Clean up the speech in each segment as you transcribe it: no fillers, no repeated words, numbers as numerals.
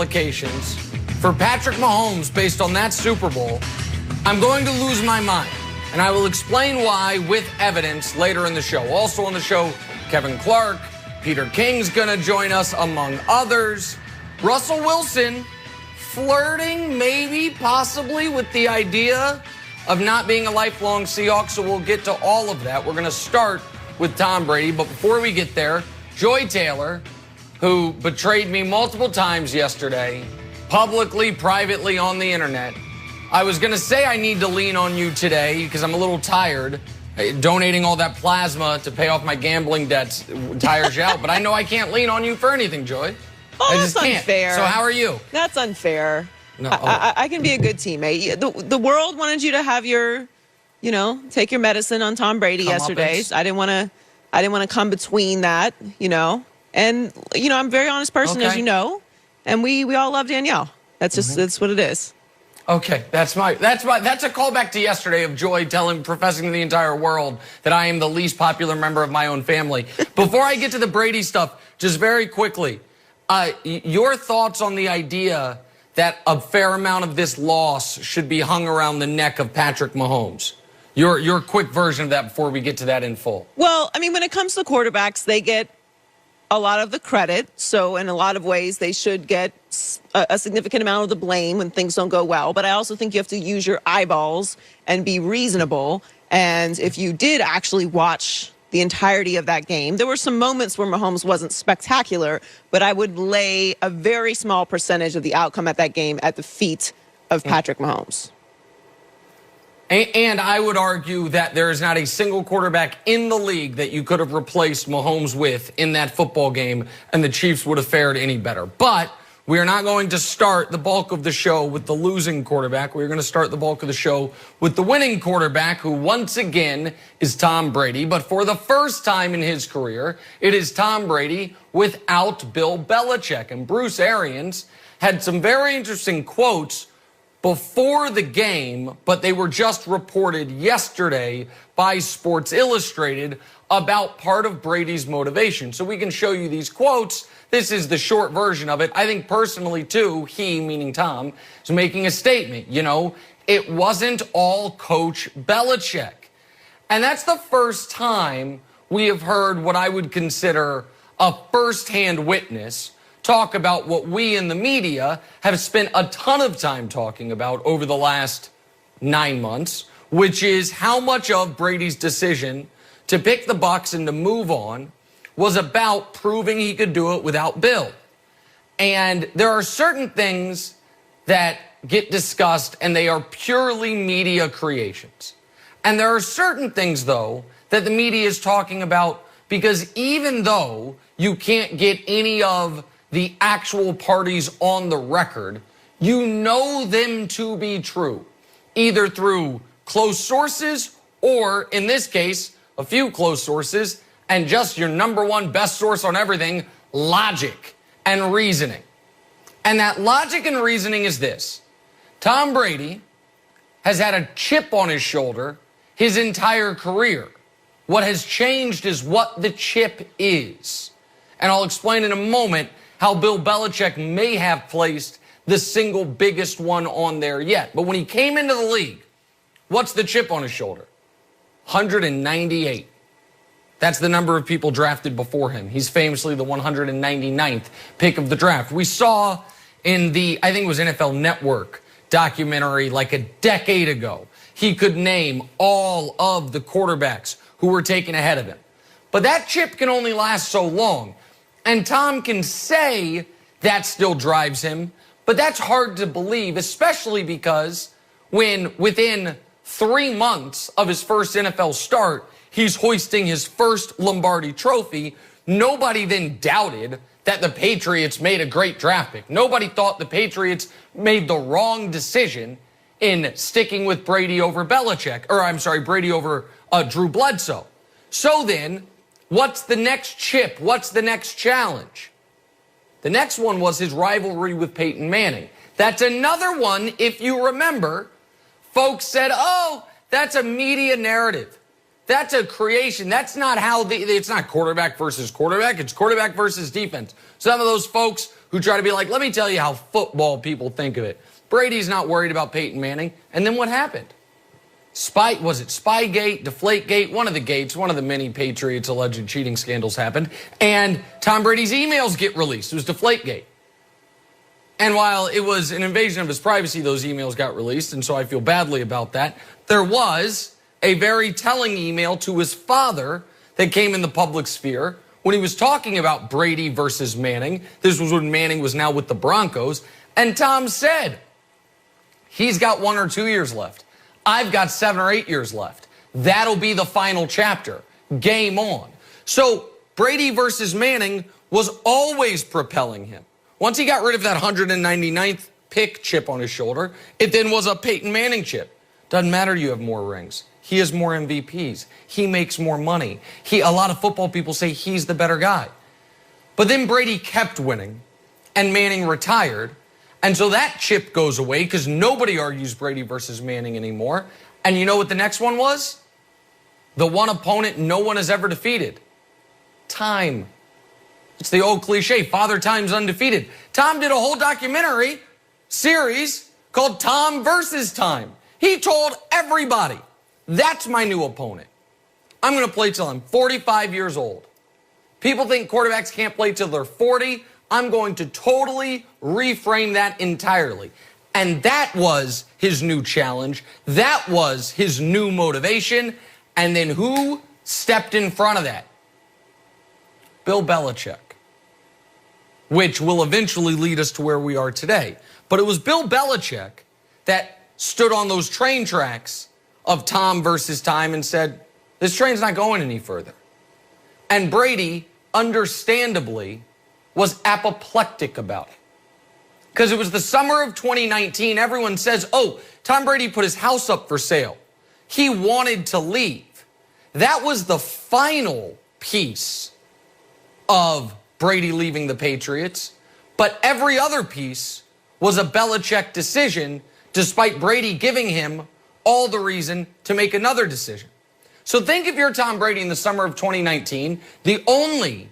implications for Patrick Mahomes based on that Super Bowl, I'm going to lose my mind. And I will explain why with evidence later in the show. Also on the show, Kevin Clark, Peter King's going to join us, among others. Russell Wilson flirting, maybe, possibly, with the idea of not being a lifelong Seahawk, so we'll get to all of that. We're going to start with Tom Brady, but before we get there, Joy Taylor, who betrayed me multiple times yesterday, publicly, privately, on the internet. I was going to say I need to lean on you today because I'm a little tired. Donating all that plasma to pay off my gambling debts tires you out, but I know I can't lean on you for anything, Joy. Oh, I that's just can't. unfair. So how are you? That's unfair. No, I can be a good teammate. The world wanted you to have your, take your medicine on Tom Brady yesterday. So I didn't want to come between that, And I'm a very honest person, as you know, and we all love Danielle. That's just that's what it is. Okay, that's a callback to yesterday of Joy professing to the entire world that I am the least popular member of my own family. Before I get to the Brady stuff, just very quickly, your thoughts on the idea that a fair amount of this loss should be hung around the neck of Patrick Mahomes. Your quick version of that before we get to that in full. Well, when it comes to quarterbacks, they get a lot of the credit. So in a lot of ways, they should get a significant amount of the blame when things don't go well. But I also think you have to use your eyeballs and be reasonable. And if you did actually watch the entirety of that game, there were some moments where Mahomes wasn't spectacular, but I would lay a very small percentage of the outcome at that game at the feet of Patrick Mahomes. And I would argue that there is not a single quarterback in the league that you could have replaced Mahomes with in that football game, and the Chiefs would have fared any better. But we are not going to start the bulk of the show with the losing quarterback. We're going to start the bulk of the show with the winning quarterback, who once again is Tom Brady. But for the first time in his career, it is Tom Brady without Bill Belichick. And Bruce Arians had some very interesting quotes before the game, but they were just reported yesterday by Sports Illustrated about part of Brady's motivation. So we can show you these quotes. This is the short version of it. I think personally, too, he, meaning Tom, is making a statement. It wasn't all Coach Belichick. And that's the first time we have heard what I would consider a firsthand witness talk about what we in the media have spent a ton of time talking about over the last 9 months, which is how much of Brady's decision to pick the Bucs and to move on was about proving he could do it without Bill. And there are certain things that get discussed and they are purely media creations. And there are certain things, though, that the media is talking about because even though you can't get any of the actual parties on the record, you know them to be true, either through close sources or, in this case, a few close sources, and just your number one best source on everything, logic and reasoning. And that logic and reasoning is this. Tom Brady has had a chip on his shoulder his entire career. What has changed is what the chip is. And I'll explain in a moment how Bill Belichick may have placed the single biggest one on there yet. But when he came into the league, what's the chip on his shoulder? 198. That's the number of people drafted before him. He's famously the 199th pick of the draft. We saw in the, I think it was NFL Network documentary like a decade ago, he could name all of the quarterbacks who were taken ahead of him. But that chip can only last so long. And Tom can say that still drives him, but that's hard to believe, especially because when within 3 months of his first NFL start, he's hoisting his first Lombardi trophy, nobody then doubted that the Patriots made a great draft pick. Nobody thought the Patriots made the wrong decision in sticking with Brady over Brady over Drew Bledsoe. So then, what's the next chip? What's the next challenge? The next one was his rivalry with Peyton Manning. That's another one, if you remember, folks said, oh, that's a media narrative. That's a creation. That's not how it's not quarterback versus quarterback. It's quarterback versus defense. Some of those folks who try to be like, let me tell you how football people think of it. Brady's not worried about Peyton Manning. And then what happened? Was it Spygate, Deflategate? One of the gates, one of the many Patriots alleged cheating scandals happened. And Tom Brady's emails get released. It was Deflategate. And while it was an invasion of his privacy, those emails got released, and so I feel badly about that. There was a very telling email to his father that came in the public sphere when he was talking about Brady versus Manning. This was when Manning was now with the Broncos. And Tom said, he's got 1 or 2 years left. I've got 7 or 8 years left. That'll be the final chapter. Game on. So Brady versus Manning was always propelling him. Once he got rid of that 199th pick chip on his shoulder, it then was a Peyton Manning chip. Doesn't matter you have more rings. He has more MVPs. He makes more money. A lot of football people say he's the better guy. But then Brady kept winning, and Manning retired. And so that chip goes away because nobody argues Brady versus Manning anymore. And you know what the next one was? The one opponent no one has ever defeated. Time. It's the old cliche, Father Time's undefeated. Tom did a whole documentary series called Tom versus Time. He told everybody, that's my new opponent. I'm going to play till I'm 45 years old. People think quarterbacks can't play till they're 40. I'm going to totally reframe that entirely. And that was his new challenge. That was his new motivation. And then who stepped in front of that? Bill Belichick, which will eventually lead us to where we are today. But it was Bill Belichick that stood on those train tracks of Tom versus Time and said, this train's not going any further. And Brady, understandably, was apoplectic about it. Because it was the summer of 2019. Everyone says, oh, Tom Brady put his house up for sale. He wanted to leave. That was the final piece of Brady leaving the Patriots. But every other piece was a Belichick decision, despite Brady giving him all the reason to make another decision. So think if you're Tom Brady in the summer of 2019, the only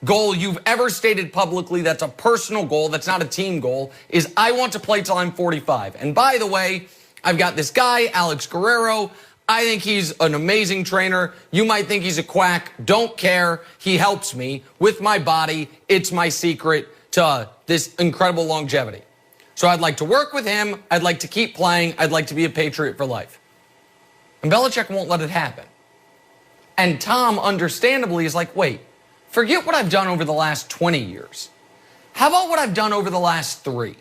goal you've ever stated publicly that's a personal goal, that's not a team goal, is I want to play till I'm 45. And by the way, I've got this guy, Alex Guerrero. I think he's an amazing trainer. You might think he's a quack. Don't care. He helps me with my body. It's my secret to this incredible longevity. So I'd like to work with him. I'd like to keep playing. I'd like to be a Patriot for life. And Belichick won't let it happen. And Tom, understandably, is like, wait, forget what I've done over the last 20 years. How about what I've done over the last 3?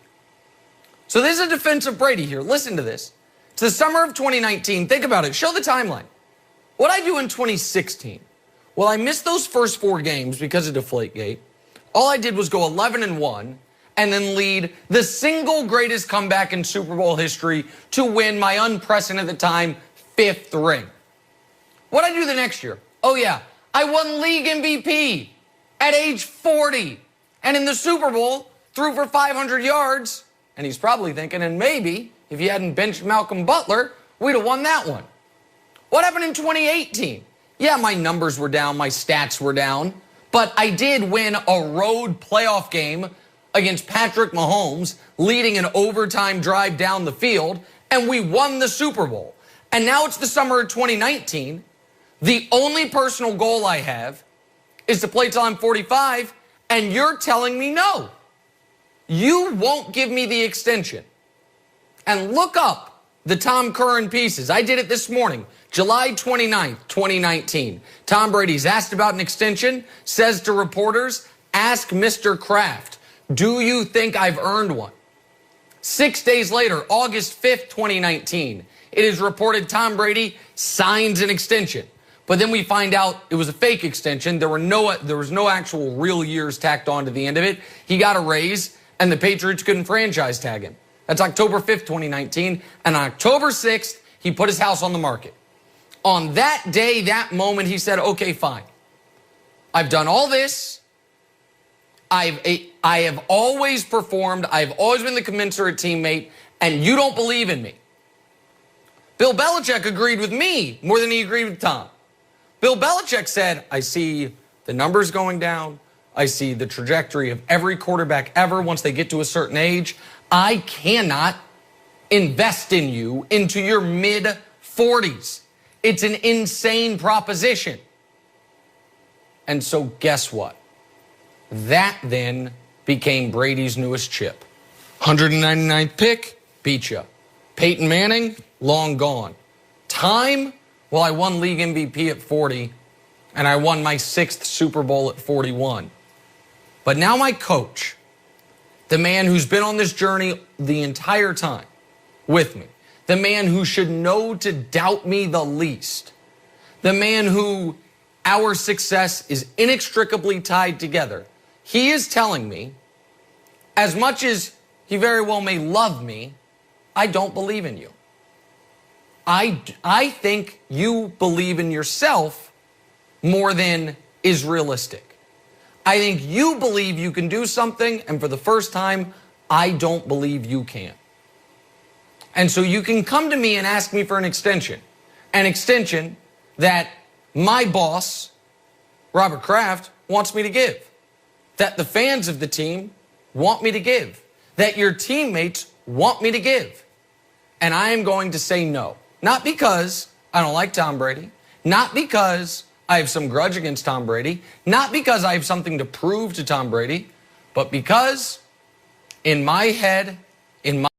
So this is a defense of Brady here. Listen to this. It's the summer of 2019. Think about it. Show the timeline. What I do in 2016? Well, I missed those first 4 games because of Deflategate. All I did was go 11-1 and then lead the single greatest comeback in Super Bowl history to win my unprecedented at the time 5th ring. What I do the next year? Oh yeah, I won league MVP at age 40. And in the Super Bowl, threw for 500 yards. And he's probably thinking, and maybe if you hadn't benched Malcolm Butler, we'd have won that one. What happened in 2018? Yeah, my numbers were down, my stats were down, but I did win a road playoff game against Patrick Mahomes, leading an overtime drive down the field, and we won the Super Bowl. And now it's the summer of 2019. The only personal goal I have is to play till I'm 45, and you're telling me no. You won't give me the extension. And look up the Tom Curran pieces. I did it this morning, July 29th, 2019. Tom Brady's asked about an extension, says to reporters, ask Mr. Kraft, do you think I've earned one? 6 days later, August 5th, 2019, it is reported Tom Brady signs an extension. But then we find out it was a fake extension. There was no actual real years tacked on to the end of it. He got a raise, and the Patriots couldn't franchise tag him. That's October 5th, 2019. And on October 6th, he put his house on the market. On that day, that moment, he said, okay, fine. I've done all this. I have always performed. I've always been the commensurate teammate, and you don't believe in me. Bill Belichick agreed with me more than he agreed with Tom. Bill Belichick said, I see the numbers going down. I see the trajectory of every quarterback ever once they get to a certain age. I cannot invest in you into your mid-40s. It's an insane proposition. And so guess what? That then became Brady's newest chip. 199th pick, beat you. Peyton Manning, long gone. Time, well, I won league MVP at 40, and I won my 6th Super Bowl at 41. But now my coach, the man who's been on this journey the entire time with me, the man who should know to doubt me the least, the man who our success is inextricably tied together, he is telling me, as much as he very well may love me, I don't believe in you. I think you believe in yourself more than is realistic. I think you believe you can do something, and for the first time, I don't believe you can. And so you can come to me and ask me for an extension that my boss, Robert Kraft, wants me to give, that the fans of the team want me to give, that your teammates want me to give. And I am going to say no. Not because I don't like Tom Brady, not because I have some grudge against Tom Brady, not because I have something to prove to Tom Brady, but because in my head, in my